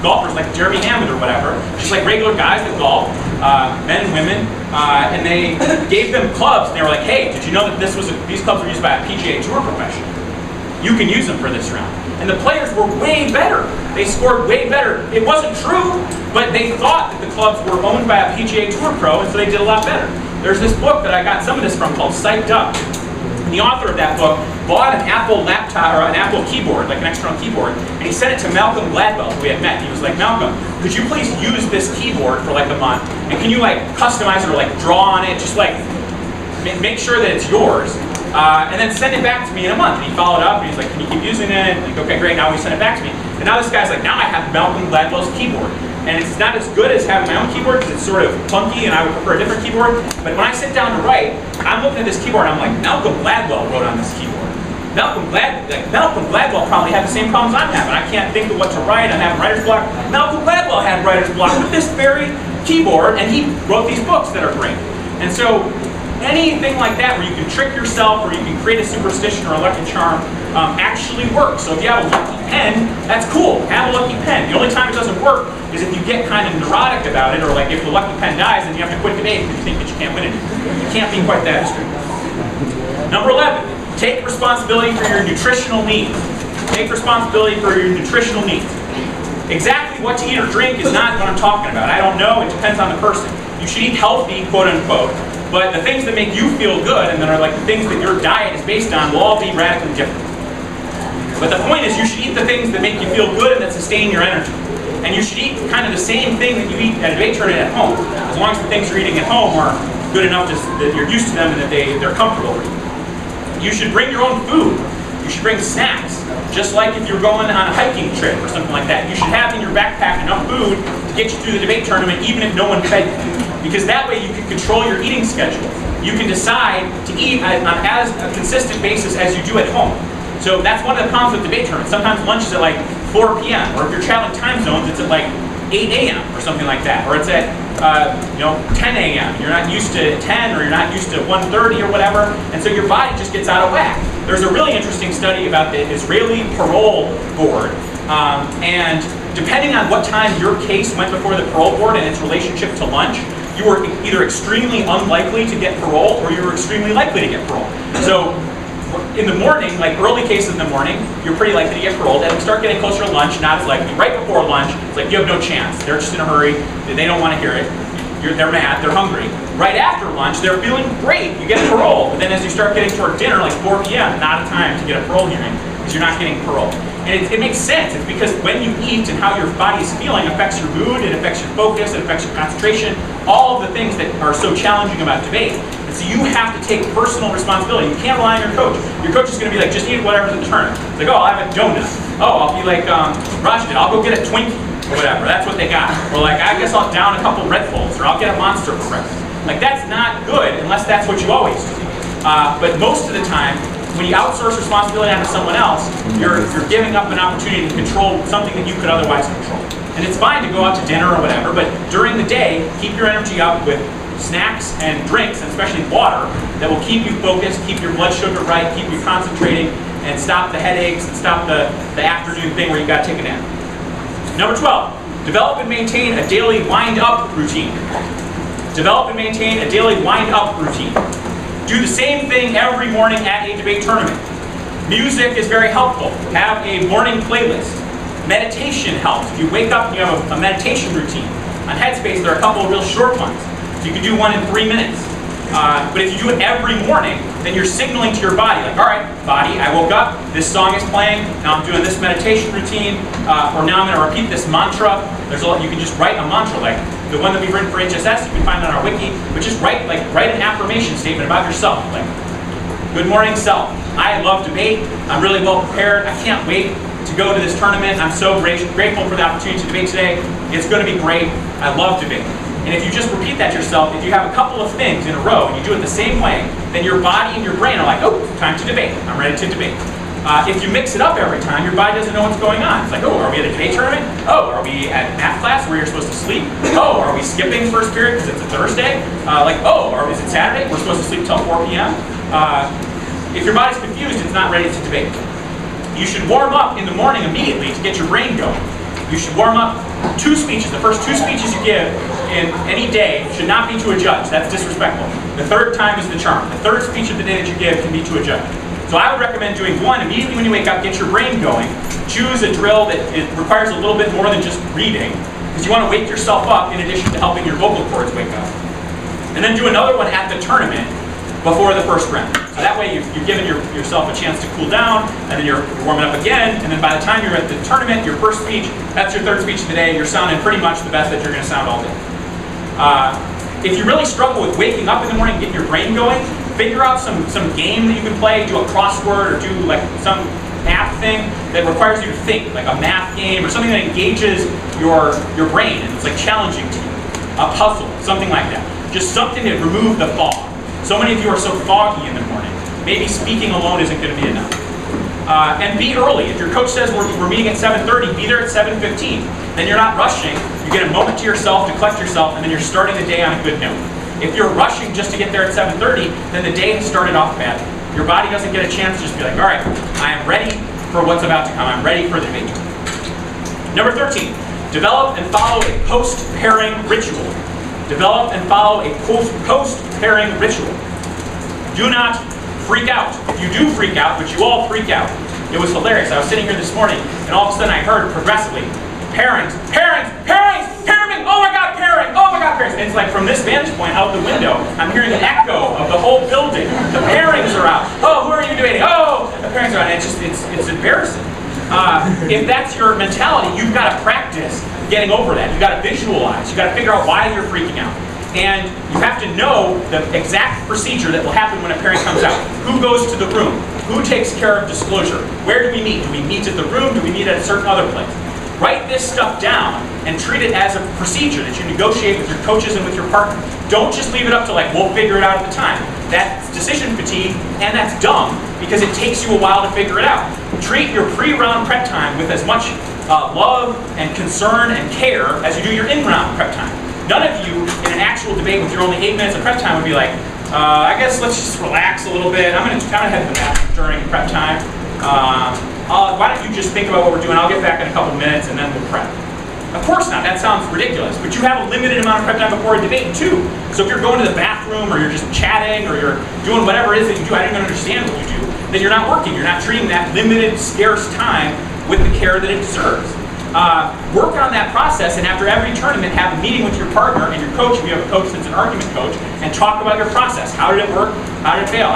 golfers like Jeremy Hammond or whatever, just like regular guys that golf, men and women, and they gave them clubs. And they were like, hey, did you know that these clubs were used by a PGA Tour professional? You can use them for this round. And the players were way better. They scored way better. It wasn't true, but they thought that the clubs were owned by a PGA Tour pro, and so they did a lot better. There's this book that I got some of this from called Psyched Up. And the author of that book bought an Apple laptop, or an Apple keyboard, like an external keyboard, and he sent it to Malcolm Gladwell, who we had met. He was like, Malcolm, could you please use this keyboard for like a month? And can you like customize it or like draw on it? Just like make sure that it's yours. And then send it back to me in a month. And he followed up and he's like, can you keep using it? Like, okay, great, now he sent it back to me. And now this guy's like, now I have Malcolm Gladwell's keyboard. And it's not as good as having my own keyboard because it's sort of clunky and I would prefer a different keyboard. But when I sit down to write, I'm looking at this keyboard and I'm like, Malcolm Gladwell wrote on this keyboard. Malcolm Gladwell probably had the same problems I'm having. I can't think of what to write. I'm having writer's block. Malcolm Gladwell had writer's block with this very keyboard, and he wrote these books that are great. And so anything like that where you can trick yourself or you can create a superstition or a lucky charm actually works. So if you have a lucky pen, that's cool. Have a lucky pen. The only time it doesn't work is if you get kind of neurotic about it, or like if the lucky pen dies, then you have to quit debate because you think that you can't win it. You can't be quite that extreme. Number 11, take responsibility for your nutritional needs. Take responsibility for your nutritional needs. Exactly what to eat or drink is not what I'm talking about. I don't know. It depends on the person. You should eat healthy, quote unquote. But the things that make you feel good and that are like the things that your diet is based on will all be radically different. But the point is you should eat the things that make you feel good and that sustain your energy. And you should eat kind of the same thing that you eat at a debate tournament at home, as long as the things you're eating at home are good enough that you're used to them and that they're comfortable for you. You should bring your own food. You should bring snacks. Just like if you're going on a hiking trip or something like that. You should have in your backpack enough food to get you through the debate tournament even if no one fed you. Because that way you can control your eating schedule. You can decide to eat on as a consistent basis as you do at home. So that's one of the problems with debate tournaments. Sometimes lunch is at like 4 p.m. Or if you're traveling time zones, it's at like 8 a.m. or something like that. Or it's at 10 a.m. You're not used to 10 or you're not used to 1:30 or whatever. And so your body just gets out of whack. There's a really interesting study about the Israeli parole board. And depending on what time your case went before the parole board and its relationship to lunch, you were either extremely unlikely to get parole or you were extremely likely to get parole. So in the morning, like early cases in the morning, you're pretty likely to get paroled. As we start getting closer to lunch, not as likely. Right before lunch, it's like you have no chance. They're just in a hurry. They don't want to hear it. They're mad. They're hungry. Right after lunch, they're feeling great. You get parole. But then as you start getting toward dinner, like 4 p.m., not a time to get a parole hearing because you're not getting parole. And it makes sense. It's because when you eat and how your body is feeling affects your mood, it affects your focus, it affects your concentration, all of the things that are so challenging about debate. And so you have to take personal responsibility. You can't rely on your coach. Your coach is going to be like, just eat whatever's in the tournament. It's like, oh, I'll have a donut. Oh, I'll be like Raj did. I'll go get a Twinkie or whatever. That's what they got. Or like, I guess I'll down a couple Red Bulls or I'll get a Monster for breakfast. Like, that's not good unless that's what you always do. But most of the time, when you outsource responsibility onto someone else, you're giving up an opportunity to control something that you could otherwise control. And it's fine to go out to dinner or whatever, but during the day, keep your energy up with snacks and drinks, and especially water, that will keep you focused, keep your blood sugar right, keep you concentrating, and stop the headaches, and stop the afternoon thing where you got to take a nap. Number 12, develop and maintain a daily wind-up routine. Develop and maintain a daily wind-up routine. Do the same thing every morning at a debate tournament. Music is very helpful. Have a morning playlist. Meditation helps. If you wake up and you have a meditation routine. On Headspace, there are a couple of real short ones. So you can do one in 3 minutes. But if you do it every morning, then you're signaling to your body, like, all right, body, I woke up, this song is playing, now I'm doing this meditation routine, or now I'm going to repeat this mantra. There's a lot, you can just write a mantra, like the one that we've written for HSS, you can find it on our wiki, but just write an affirmation statement about yourself, like, good morning, self. I love debate. I'm really well prepared. I can't wait to go to this tournament. I'm so grateful for the opportunity to debate today. It's going to be great. I love debate. And if you just repeat that yourself, if you have a couple of things in a row and you do it the same way, then your body and your brain are like, oh, time to debate. I'm ready to debate. If you mix it up every time, your body doesn't know what's going on. It's like, oh, are we at a debate tournament? Oh, are we at math class where you're supposed to sleep? Oh, are we skipping first period because it's a Thursday? Is it Saturday? We're supposed to sleep till 4 p.m.? If your body's confused, it's not ready to debate. You should warm up in the morning immediately to get your brain going. You should warm up 2 speeches. The first 2 speeches you give in any day should not be to a judge. That's disrespectful. The third time is the charm. The third speech of the day that you give can be to a judge. So I would recommend doing one immediately when you wake up, get your brain going. Choose a drill that requires a little bit more than just reading, because you want to wake yourself up in addition to helping your vocal cords wake up. And then do another one at the tournament before the first round. So that way you've given yourself a chance to cool down, and then you're warming up again, and then by the time you're at the tournament, your first speech, that's your third speech of the day, you're sounding pretty much the best that you're going to sound all day. If you really struggle with waking up in the morning and getting your brain going, figure out some game that you can play, do a crossword, or do like some math thing that requires you to think, like a math game, or something that engages your brain, and it's like challenging to you. A puzzle, something like that. Just something to remove the fog. So many of you are so foggy in the morning. Maybe speaking alone isn't going to be enough. And be early. If your coach says we're meeting at 7:30, be there at 7:15. Then you're not rushing. You get a moment to yourself to collect yourself, and then you're starting the day on a good note. If you're rushing just to get there at 7:30, then the day has started off bad. Your body doesn't get a chance to just be like, all right, I am ready for what's about to come. I'm ready for the debate. Number 13, develop and follow a post-pairing ritual. Develop and follow a post-pairing ritual. Do not freak out. If you do freak out, which you all freak out, it was hilarious. I was sitting here this morning, and all of a sudden I heard progressively, pairings, oh my God, pairing, oh my God, pairings. And it's like from this vantage point out the window, I'm hearing an echo of the whole building. The pairings are out. Oh, who are you debating? Oh, the pairings are out. And it's embarrassing. If that's your mentality, you've got to practice getting over that. You've got to visualize. You've got to figure out why you're freaking out. And you have to know the exact procedure that will happen when a pairing comes out. Who goes to the room? Who takes care of disclosure? Where do we meet? Do we meet at the room? Do we meet at a certain other place? Write this stuff down and treat it as a procedure that you negotiate with your coaches and with your partner. Don't just leave it up to like, we'll figure it out at the time. That's decision fatigue, and that's dumb because it takes you a while to figure it out. Treat your pre-round prep time with as much love and concern and care as you do your in-round prep time. None of you in an actual debate with your only 8 minutes of prep time would be like, I guess let's just relax a little bit. I'm going to head to the bathroom during prep time. Why don't you just think about what we're doing? I'll get back in a couple minutes and then we'll prep. Of course not. That sounds ridiculous. But you have a limited amount of prep time before a debate too. So if you're going to the bathroom or you're just chatting or you're doing whatever it is that you do, I don't even understand what you do, then you're not working. You're not treating that limited, scarce time with the care that it deserves. Work on that process, and after every tournament, have a meeting with your partner and your coach, if you have a coach that's an argument coach, and talk about your process. How did it work? How did it fail?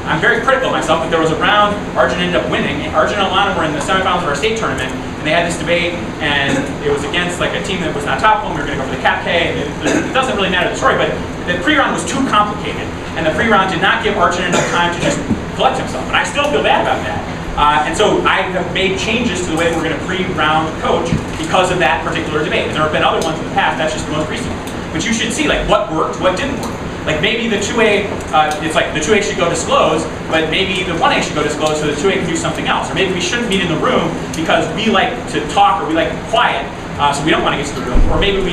I'm very critical of myself, but there was a round, Arjun ended up winning, and Arjun and Alana were in the semifinals of our state tournament, and they had this debate, and it was against like a team that was not top one. We were going to go for the Cap K, and it doesn't really matter the story, but the pre-round was too complicated, and the pre-round did not give Arjun enough time to just collect himself, and I still feel bad about that. And so I have made changes to the way that we're going to pre-round coach because of that particular debate. And there have been other ones in the past, that's just the most recent one. But you should see like what worked, what didn't work. Like maybe the 2A, it's like the 2A should go disclose, but maybe the 1A should go disclose so the 2A can do something else. Or maybe we shouldn't meet in the room because we like to talk or we like quiet, so we don't want to get to the room. Or maybe we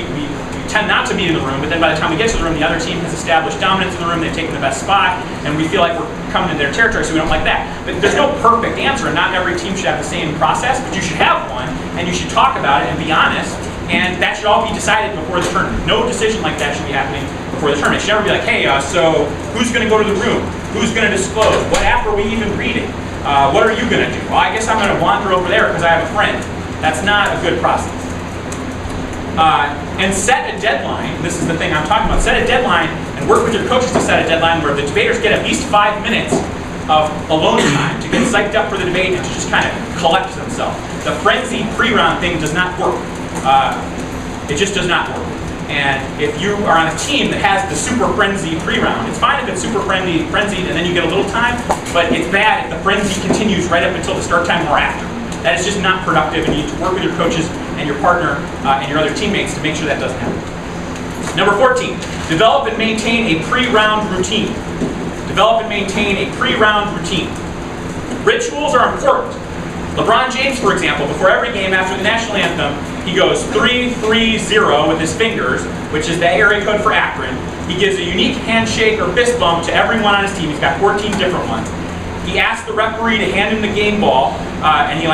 tend not to meet in the room, but then by the time we get to the room, the other team has established dominance in the room, they've taken the best spot, and we feel like we're coming into their territory, so we don't like that. But there's no perfect answer, and not every team should have the same process, but you should have one, and you should talk about it and be honest, and that should all be decided before the tournament. No decision like that should be happening before the tournament. It should never be like, hey, so who's going to go to the room? Who's going to disclose? What app are we even reading? What are you going to do? Well, I guess I'm going to wander over there because I have a friend. That's not a good process. And set a deadline. This is the thing I'm talking about. Set a deadline and work with your coaches to set a deadline where the debaters get at least 5 minutes of alone time to get psyched up for the debate and to just kind of collect themselves. The frenzy pre-round thing does not work. It just does not work. And if you are on a team that has the super frenzy pre-round, it's fine if it's super frenzied and then you get a little time, but it's bad if the frenzy continues right up until the start time or after. That is just not productive, and you need to work with your coaches and your partner and your other teammates to make sure that doesn't happen. Number 14, develop and maintain a pre-round routine. Develop and maintain a pre-round routine. Rituals are important. LeBron James, for example, before every game after the national anthem, he goes 3-3-0 with his fingers, which is the area code for Akron. He gives a unique handshake or fist bump to everyone on his team. He's got 14 different ones. He asks the referee to hand him the game ball, and he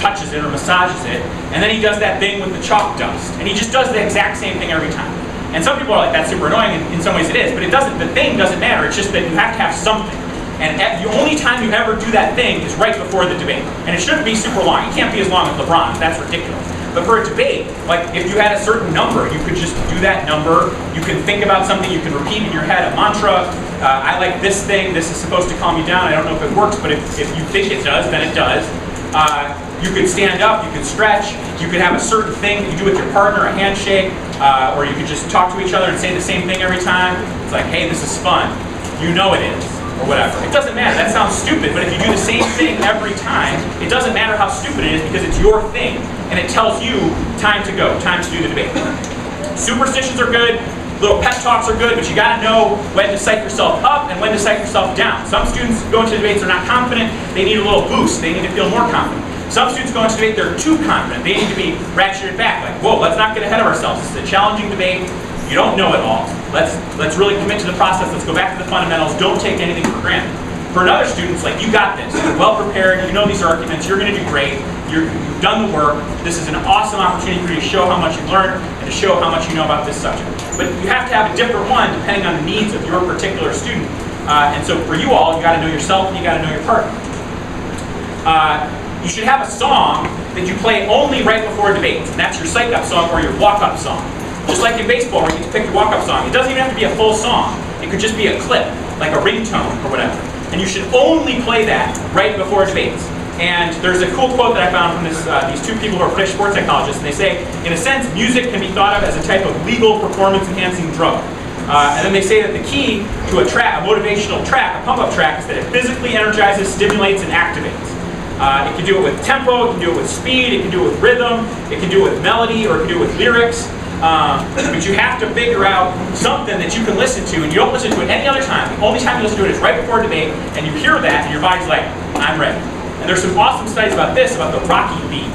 touches it or massages it, and then he does that thing with the chalk dust. And he just does the exact same thing every time. And some people are like, that's super annoying, and in some ways it is, but it doesn't. The thing doesn't matter. It's just that you have to have something. And the only time you ever do that thing is right before the debate. And it shouldn't be super long. It can't be as long as LeBron. That's ridiculous. But for a debate, if you had a certain number, you could just do that number. You can think about something. You can repeat in your head a mantra. I like this thing. This is supposed to calm you down. I don't know if it works, but if you think it does, then it does. You could stand up. You could stretch. You could have a certain thing that you do with your partner, a handshake, or you could just talk to each other and say the same thing every time. It's like, hey, this is fun. You know it is. Or whatever. It doesn't matter. That sounds stupid, but if you do the same thing every time, it doesn't matter how stupid it is because it's your thing, and it tells you time to go, time to do the debate. Superstitions are good. Little pep talks are good, but you got to know when to psych yourself up and when to psych yourself down. Some students go into debates, they're not confident. They need a little boost. They need to feel more confident. Some students go into debate, they're too confident. They need to be ratcheted back. Like, whoa, let's not get ahead of ourselves. This is a challenging debate. You don't know it all. Let's really commit to the process. Let's go back to the fundamentals. Don't take anything for granted. For another students, you got this. You're well prepared. You know these arguments. You're going to do great. You've done the work. This is an awesome opportunity for you to show how much you've learned and to show how much you know about this subject. But you have to have a different one depending on the needs of your particular student. And so for you all, you got to know yourself and you got to know your partner. You should have a song that you play only right before debates, and that's your psych-up song or your walk-up song. Just like in baseball, where you get to pick your walk-up song. It doesn't even have to be a full song. It could just be a clip, like a ringtone or whatever. And you should only play that right before debates. And there's a cool quote that I found from these two people who are British sports psychologists, and they say, in a sense, music can be thought of as a type of legal performance-enhancing drug. And then they say that the key to a motivational track, a pump-up track, is that it physically energizes, stimulates, and activates. It can do it with tempo, it can do it with speed, it can do it with rhythm, it can do it with melody, or it can do it with lyrics. But you have to figure out something that you can listen to, and you don't listen to it any other time. The only time you listen to it is right before a debate, and you hear that, and your body's like, I'm ready. And there's some awesome studies about this, about the Rocky theme.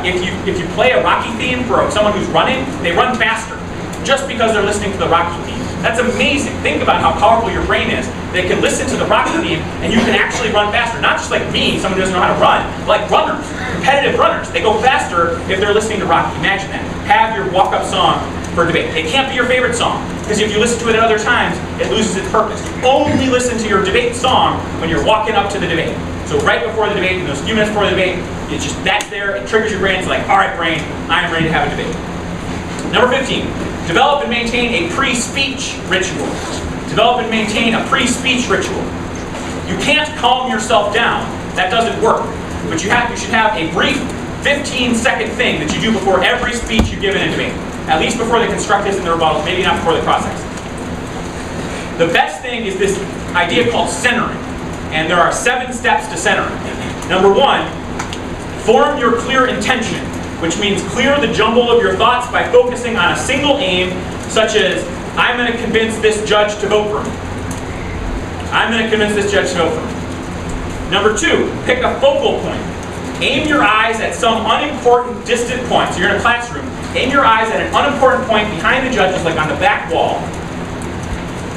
If you play a Rocky theme for someone who's running, they run faster, just because they're listening to the Rocky theme. That's amazing. Think about how powerful your brain is. They can listen to the Rocky theme, and you can actually run faster. Not just like me, someone who doesn't know how to run, like runners, competitive runners. They go faster if they're listening to Rocky. Imagine that. Have your walk-up song for debate. It can't be your favorite song, because if you listen to it at other times, it loses its purpose. You only listen to your debate song when you're walking up to the debate. So right before the debate, in those few minutes before the debate, it's just, that's there, it triggers your brain. It's like, all right, brain, I am ready to have a debate. Number 15, develop and maintain a pre-speech ritual. Develop and maintain a pre-speech ritual. You can't calm yourself down. That doesn't work. But you should have a brief 15-second thing that you do before every speech you give in a debate. At least before the constructives and the rebuttals, maybe not before the cross-exes. The best thing is this idea called centering. And there are 7 steps to centering. Number 1, form your clear intention, which means clear the jumble of your thoughts by focusing on a single aim, such as, I'm going to convince this judge to vote for me. I'm going to convince this judge to vote for me. Number 2, pick a focal point. Aim your eyes at some unimportant distant point. So you're in a classroom. Aim your eyes at an unimportant point behind the judges, like on the back wall.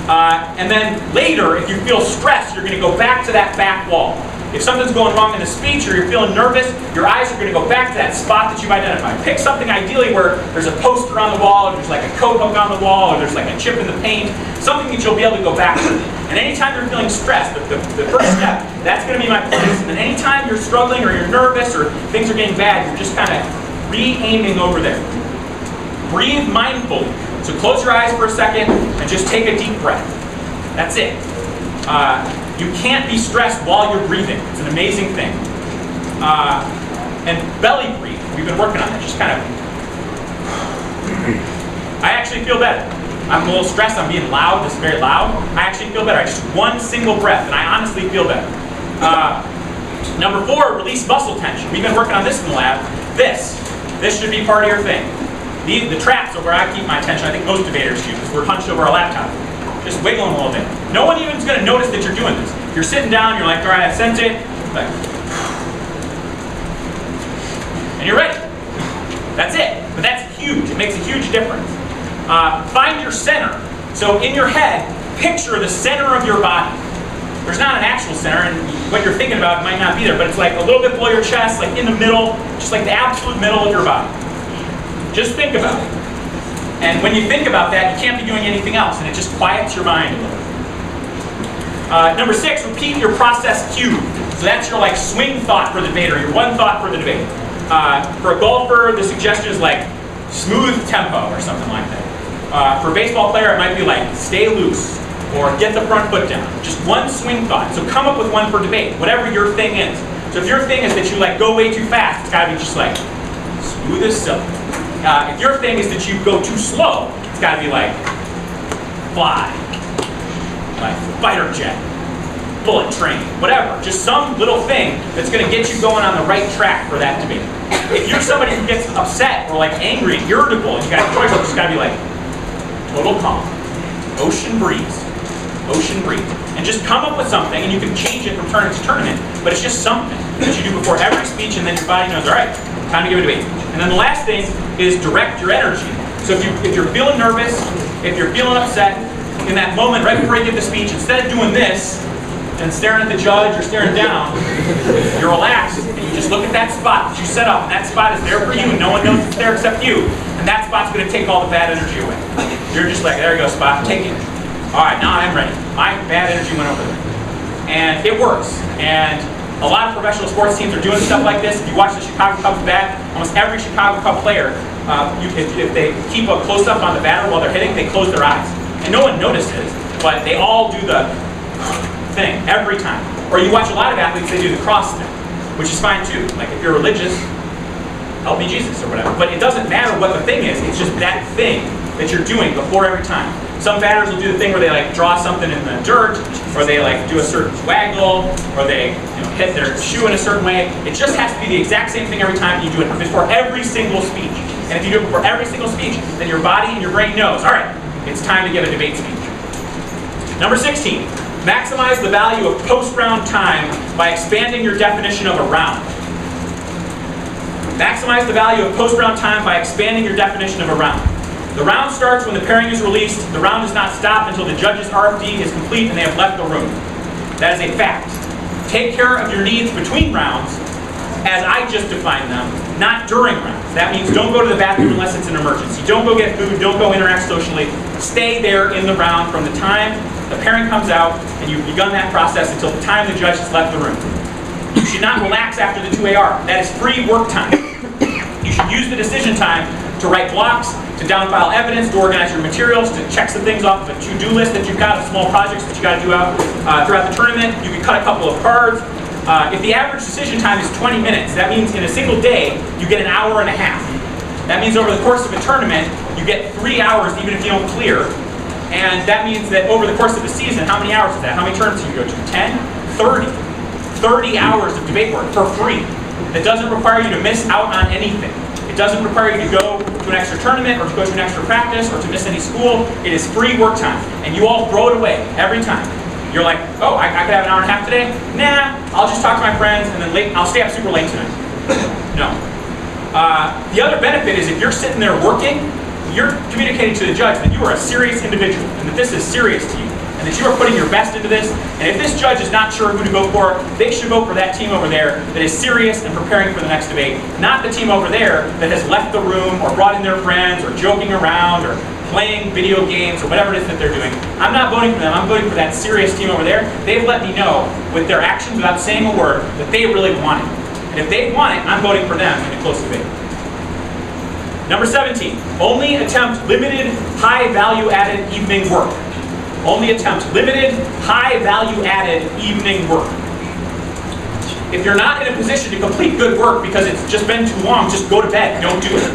And then later, if you feel stressed, you're going to go back to that back wall. If something's going wrong in the speech or you're feeling nervous, your eyes are going to go back to that spot that you've identified. Pick something ideally where there's a poster on the wall, or there's like a coat hook on the wall, or there's like a chip in the paint, something that you'll be able to go back to. And anytime you're feeling stressed, the first step, that's going to be my place. And then anytime you're struggling or you're nervous or things are getting bad, you're just kind of re-aiming over there. Breathe mindfully. So close your eyes for a second and just take a deep breath. That's it. You can't be stressed while you're breathing. It's an amazing thing. And belly breathe. We've been working on that. Just kind of. I actually feel better. I'm a little stressed. I'm being loud. This is very loud. I actually feel better. I just one single breath, and I honestly feel better. Number 4, release muscle tension. We've been working on this in the lab. This should be part of your thing. The traps are where I keep my attention. I think most debaters do, because we're hunched over our laptop. Just wiggle them a little bit. No one even is going to notice that you're doing this. You're sitting down, you're like, all right, I sense it. Like, and you're ready. That's it. But that's huge. It makes a huge difference. Find your center. So in your head, picture the center of your body. There's not an actual center, and what you're thinking about might not be there, but it's like a little bit below your chest, like in the middle, just like the absolute middle of your body. Just think about it. And when you think about that, you can't be doing anything else, and it just quiets your mind a little. Number 6, repeat your process cue. So that's your like swing thought for the debate, or your one thought for the debate. For a golfer, the suggestion is like smooth tempo or something like that. For a baseball player, it might be like stay loose or get the front foot down. Just one swing thought. So come up with one for debate, whatever your thing is. So if your thing is that you like go way too fast, it's got to be just like smooth as silk. If your thing is that you go too slow, it's got to be like fly, like fighter jet, bullet train, whatever. Just some little thing that's going to get you going on the right track for that debate. If you're somebody who gets upset or like angry, irritable, and you got a choice, it's got to be like total calm, ocean breeze, and just come up with something, and you can change it from tournament to tournament. But it's just something that you do before every speech, and then your body knows, all right, time to give a debate speech. And then the last thing is direct your energy. So if you're feeling nervous, if you're feeling upset, in that moment right before you give the speech, instead of doing this and staring at the judge or staring down, you're relaxed and you just look at that spot that you set up, and that spot is there for you, and no one knows it's there except you. And that spot's going to take all the bad energy away. You're just like, there you go, spot, take it. All right, now I'm ready. My bad energy went over there. And it works. And a lot of professional sports teams are doing stuff like this. If you watch the Chicago Cubs bat, almost every Chicago Cub player, if they keep a close-up on the batter while they're hitting, they close their eyes. And no one notices, but they all do the thing every time. Or you watch a lot of athletes, they do the cross thing, which is fine too. Like if you're religious, help me Jesus or whatever. But it doesn't matter what the thing is, it's just that thing that you're doing before every time. Some batters will do the thing where they like draw something in the dirt, or they like do a certain waggle, or they hit their shoe in a certain way. It just has to be the exact same thing every time. You do it before every single speech. And if you do it before every single speech, then your body and your brain knows, all right, it's time to give a debate speech. Number 16, maximize the value of post-round time by expanding your definition of a round. Maximize the value of post-round time by expanding your definition of a round. The round starts when the pairing is released. The round does not stop until the judge's RFD is complete and they have left the room. That is a fact. Take care of your needs between rounds, as I just defined them, not during rounds. That means don't go to the bathroom unless it's an emergency. Don't go get food. Don't go interact socially. Stay there in the round from the time the pairing comes out and you've begun that process until the time the judge has left the room. You should not relax after the 2 AR. That is free work time. You should use the decision time to write blocks, to downfile evidence, to organize your materials, to check some things off the to-do list that you've got of small projects that you got to do out throughout the tournament. You can cut a couple of cards. If the average decision time is 20 minutes, that means in a single day, you get an hour and a half. That means over the course of a tournament, you get 3 hours even if you don't clear. And that means that over the course of the season, how many hours is that? How many tournaments do you go to? 10? 30. 30 hours of debate work for free. That doesn't require you to miss out on anything. It doesn't require you to go to an extra tournament or to go to an extra practice or to miss any school. It is free work time. And you all throw it away every time. You're like, oh, I could have an hour and a half today? Nah, I'll just talk to my friends and then I'll stay up super late tonight. No. The other benefit is if you're sitting there working, you're communicating to the judge that you are a serious individual and that this is serious to you and that you are putting your best into this. And if this judge is not sure who to vote for, they should vote for that team over there that is serious and preparing for the next debate, not the team over there that has left the room or brought in their friends or joking around or playing video games or whatever it is that they're doing. I'm not voting for them. I'm voting for that serious team over there. They've let me know with their actions without saying a word that they really want it. And if they want it, I'm voting for them in a close debate. Number 17, only attempt limited, high value-added evening work. Only attempt limited, high value-added evening work. If you're not in a position to complete good work because it's just been too long, just go to bed. Don't do it.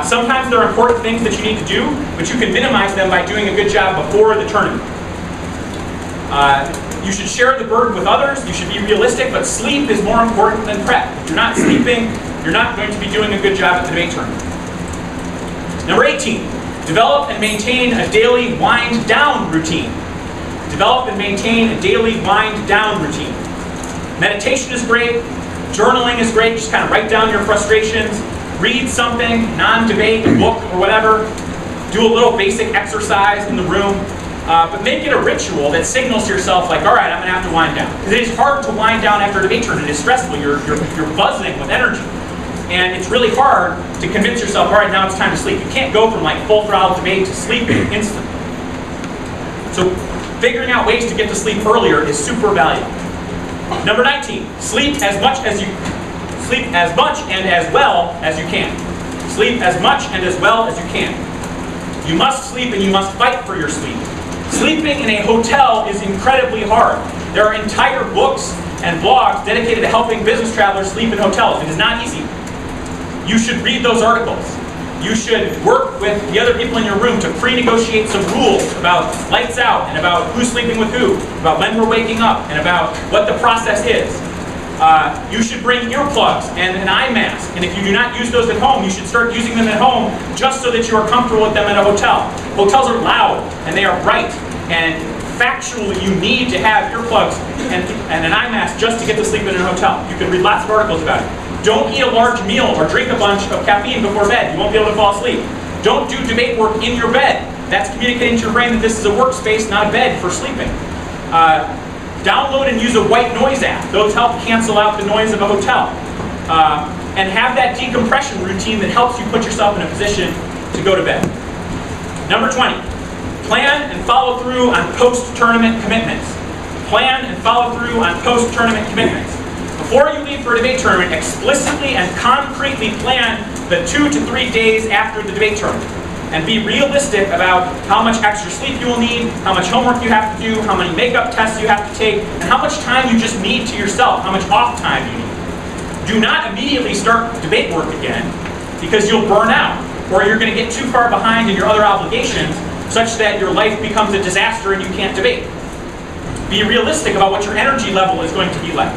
Sometimes there are important things that you need to do, but you can minimize them by doing a good job before the tournament. You should share the burden with others. You should be realistic, but sleep is more important than prep. If you're not sleeping, you're not going to be doing a good job at the debate tournament. Number 18, develop and maintain a daily wind-down routine. Develop and maintain a daily wind-down routine. Meditation is great. Journaling is great. Just kind of write down your frustrations. Read something, non-debate, a book or whatever. Do a little basic exercise in the room. But make it a ritual that signals to yourself, like, all right, I'm going to have to wind down. Because it is hard to wind down after a debate tournament. It is stressful. You're buzzing with energy. And it's really hard to convince yourself, all right, now it's time to sleep. You can't go from like full throttle debate to sleeping instantly. So figuring out ways to get to sleep earlier is super valuable. Number 19, sleep as much and as well as you can. Sleep as much and as well as you can. You must sleep and you must fight for your sleep. Sleeping in a hotel is incredibly hard. There are entire books and blogs dedicated to helping business travelers sleep in hotels. It is not easy. You should read those articles. You should work with the other people in your room to pre-negotiate some rules about lights out and about who's sleeping with who, about when we're waking up, and about what the process is. You should bring earplugs and an eye mask, and if you do not use those at home, you should start using them at home just so that you are comfortable with them at a hotel. Hotels are loud, and they are bright, and factually you need to have earplugs and an eye mask just to get to sleep in a hotel. You can read lots of articles about it. Don't eat a large meal or drink a bunch of caffeine before bed. You won't be able to fall asleep. Don't do debate work in your bed. That's communicating to your brain that this is a workspace, not a bed for sleeping. Download and use a white noise app. Those help cancel out the noise of a hotel. And have that decompression routine that helps you put yourself in a position to go to bed. Number 20, plan and follow through on post-tournament commitments. Plan and follow through on post-tournament commitments. Before you leave for a debate tournament, explicitly and concretely plan the 2 to 3 days after the debate tournament. And be realistic about how much extra sleep you will need, how much homework you have to do, how many makeup tests you have to take, and how much time you just need to yourself, how much off time you need. Do not immediately start debate work again, because you'll burn out, or you're going to get too far behind in your other obligations, such that your life becomes a disaster and you can't debate. Be realistic about what your energy level is going to be like.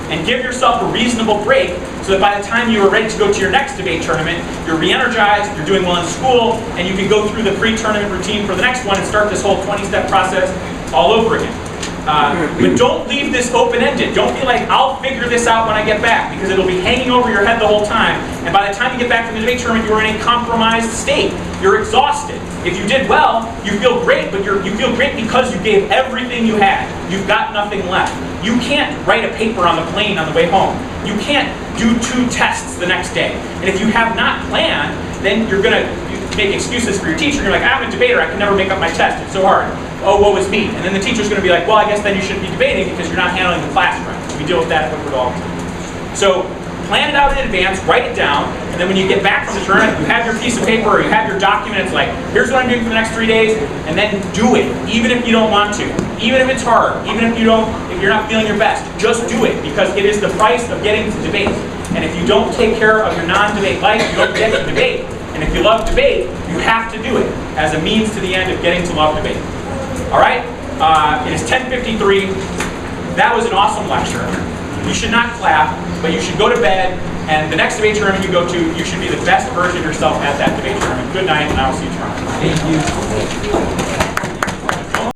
And give yourself a reasonable break so that by the time you are ready to go to your next debate tournament, you're re-energized, you're doing well in school, and you can go through the pre-tournament routine for the next one and start this whole 20-step process all over again. But don't leave this open-ended. Don't be like, I'll figure this out when I get back, because it'll be hanging over your head the whole time. And by the time you get back from the debate tournament, you're in a compromised state. You're exhausted. If you did well, you feel great, but you feel great because you gave everything you had. You've got nothing left. You can't write a paper on the plane on the way home. You can't do 2 tests the next day. And if you have not planned, then you're going to make excuses for your teacher. You're like, I'm a debater, I can never make up my test, it's so hard. Oh, woe is me. And then the teacher's going to be like, well, I guess then you shouldn't be debating because you're not handling the class right. We deal with that at Woodward all the time. So plan it out in advance, write it down, and then when you get back from the tournament, you have your piece of paper or you have your document, it's like, here's what I'm doing for the next 3 days, and then do it, even if you don't want to. Even if it's hard, even if you're not feeling your best, just do it, because it is the price of getting to debate. And if you don't take care of your non-debate life, you don't get to debate. And if you love debate, you have to do it as a means to the end of getting to love debate. All right? It is 10:53. That was an awesome lecture. You should not clap, but you should go to bed, and the next debate tournament you go to, you should be the best version of yourself at that debate tournament. Good night, and I will see you tomorrow. Thank you.